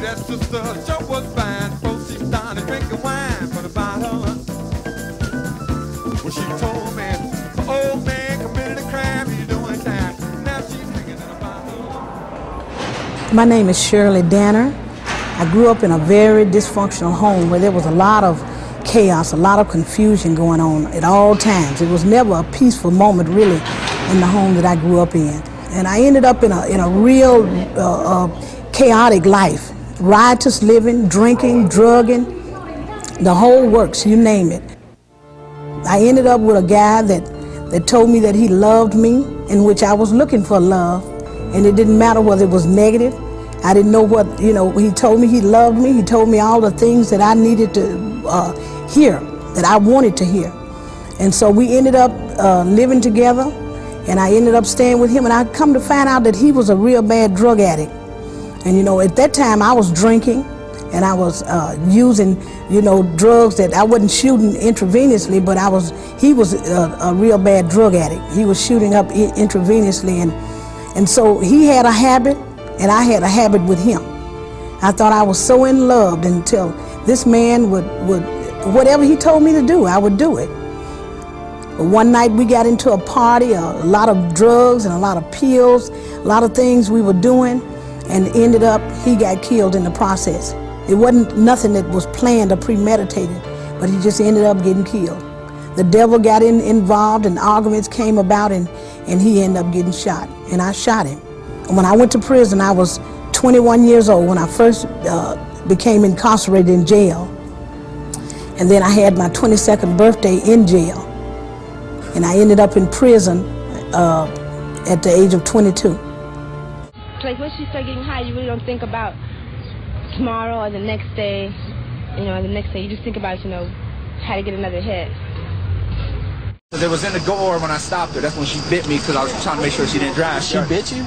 that sister, sure was fine. Folks she started drinking wine for the bottle. When she told me, the old man committed a crime, he's doing time. Now she's drinking in a bottle. My name is Shirley Danner. I grew up in a very dysfunctional home where there was a lot of chaos, a lot of confusion going on at all times. It was never a peaceful moment really in the home that I grew up in. And I ended up in a real chaotic life. Riotous living, drinking, drugging, the whole works, you name it. I ended up with a guy that told me that he loved me, in which I was looking for love, and it didn't matter whether it was negative. I didn't know what, he told me he loved me. He told me all the things that I needed to hear, that I wanted to hear. And so we ended up living together, and I ended up staying with him, and I come to find out that he was a real bad drug addict. And at that time I was drinking, and I was using, drugs that I wasn't shooting intravenously, but he was a real bad drug addict. He was shooting up intravenously, and so he had a habit, and I had a habit with him. I thought I was so in love until this man would whatever he told me to do, I would do it. But one night we got into a party, a lot of drugs and a lot of pills, a lot of things we were doing, and ended up he got killed in the process. It wasn't nothing that was planned or premeditated, but he just ended up getting killed. The devil got involved, and arguments came about, and he ended up getting shot, and I shot him. When I went to prison, I was 21 years old when I first became incarcerated in jail. And then I had my 22nd birthday in jail. And I ended up in prison at the age of 22. Like once you start getting high, you really don't think about tomorrow or the next day. The next day you just think about, how to get another hit. It was in the door when I stopped her. That's when she bit me because I was trying to make sure she didn't drive. She bit you?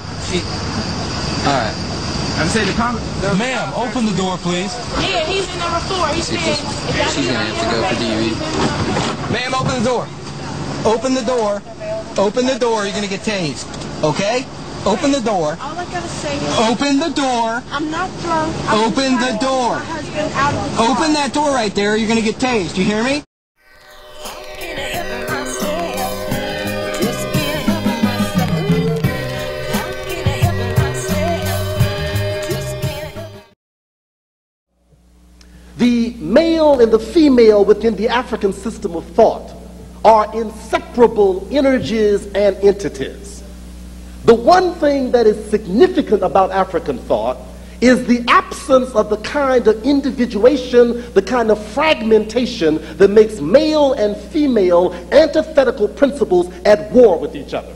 All right. I'm saying Ma'am, open the door, please. Yeah, he's in number 4. He's saying she's gonna have to go for DV. Ma'am, open the door. Open the door. Open the door. You're gonna get tased. Okay? Open the door. All I gotta say is, open the door. I'm not drunk. Open the door. My husband out of the car. Open that door right there. You're gonna get tased. You hear me? The male and the female within the African system of thought are inseparable energies and entities. The one thing that is significant about African thought is the absence of the kind of individuation, the kind of fragmentation that makes male and female antithetical principles at war with each other.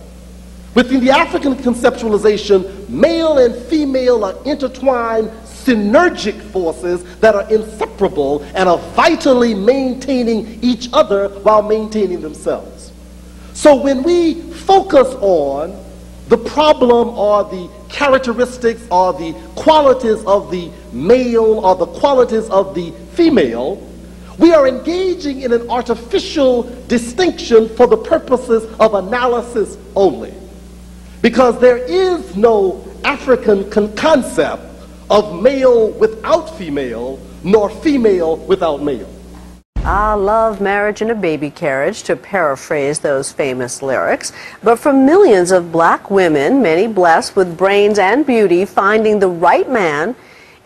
Within the African conceptualization, male and female are intertwined synergic forces that are inseparable and are vitally maintaining each other while maintaining themselves. So when we focus on the problem or the characteristics or the qualities of the male or the qualities of the female, we are engaging in an artificial distinction for the purposes of analysis only. Because there is no African concept of male without female, nor female without male. Ah, love, marriage, and a baby carriage, to paraphrase those famous lyrics. But for millions of black women, many blessed with brains and beauty, finding the right man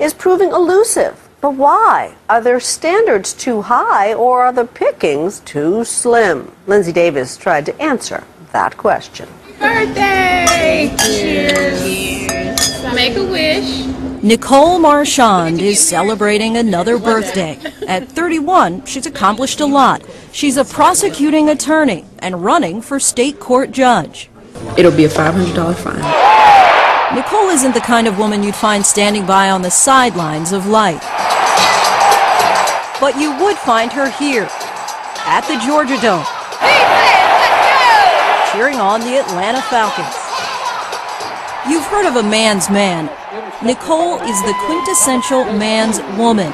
is proving elusive. But why? Are their standards too high, or are the pickings too slim? Lindsay Davis tried to answer that question. Birthday! Cheers! Cheers. Make a wish. Nicole Marchand is celebrating another birthday. At 31, she's accomplished a lot. She's a prosecuting attorney and running for state court judge. It'll be a $500 fine. Nicole isn't the kind of woman you'd find standing by on the sidelines of life. But you would find her here, at the Georgia Dome, cheering on the Atlanta Falcons. You've heard of a man's man. Nicole is the quintessential man's woman.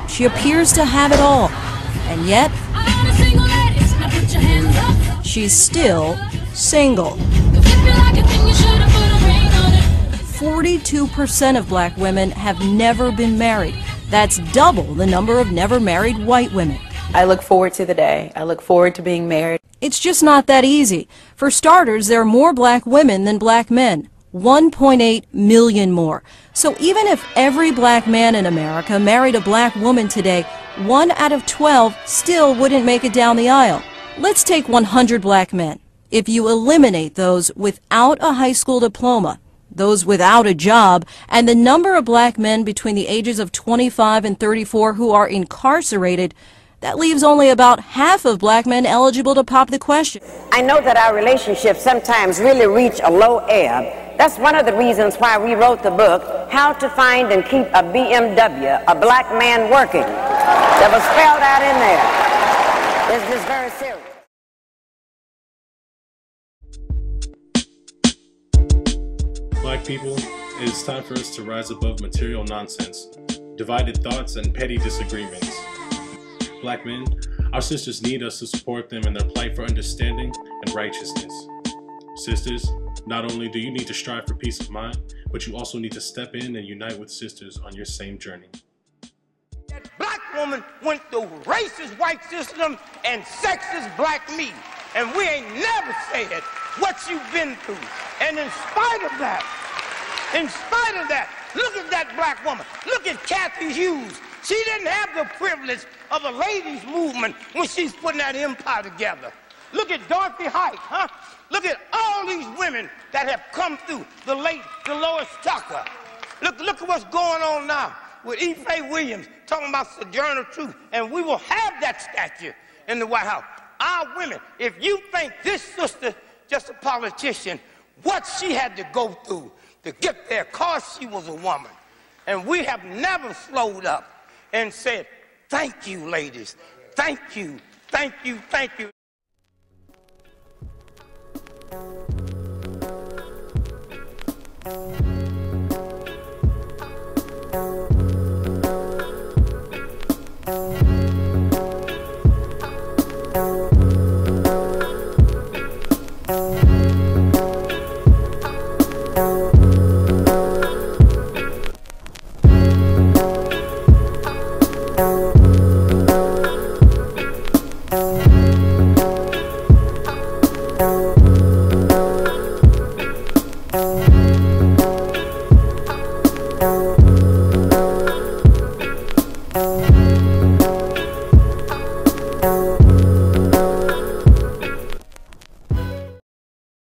She appears to have it all, and yet she's still single. 40 42% of black women have never been married. That's double the number of never married white women. I look forward to the day. I look forward to being married. It's just not that easy. For starters, there are more black women than black men. 1.8 million more. So even if every black man in America married a black woman today, 1 out of 12 still wouldn't make it down the aisle. Let's take 100 black men. If you eliminate those without a high school diploma, those without a job, and the number of black men between the ages of 25 and 34 who are incarcerated, that leaves only about half of black men eligible to pop the question. I know that our relationships sometimes really reach a low ebb. That's one of the reasons why we wrote the book, How to Find and Keep a BMW, a Black Man Working, that was spelled out in there. It's just very serious. Black people, it is time for us to rise above material nonsense, divided thoughts, and petty disagreements. Black men, our sisters need us to support them in their plight for understanding and righteousness. Sisters, not only do you need to strive for peace of mind, but you also need to step in and unite with sisters on your same journey. That black woman went through racist white system and sexist black me, and we ain't never said what you've been through. And in spite of that, look at that black woman. Look at Kathy Hughes. She didn't have the privilege of a ladies' movement when she's putting that empire together. Look at Dorothy Height, huh? Look at all these women that have come through, the late Dolores Tucker. Look at what's going on now with Ife Williams talking about Sojourner Truth, and we will have that statue in the White House. Our women, if you think this sister just a politician, what she had to go through to get there, cause she was a woman. And we have never slowed up and said, thank you, ladies. Thank you, thank you, thank you.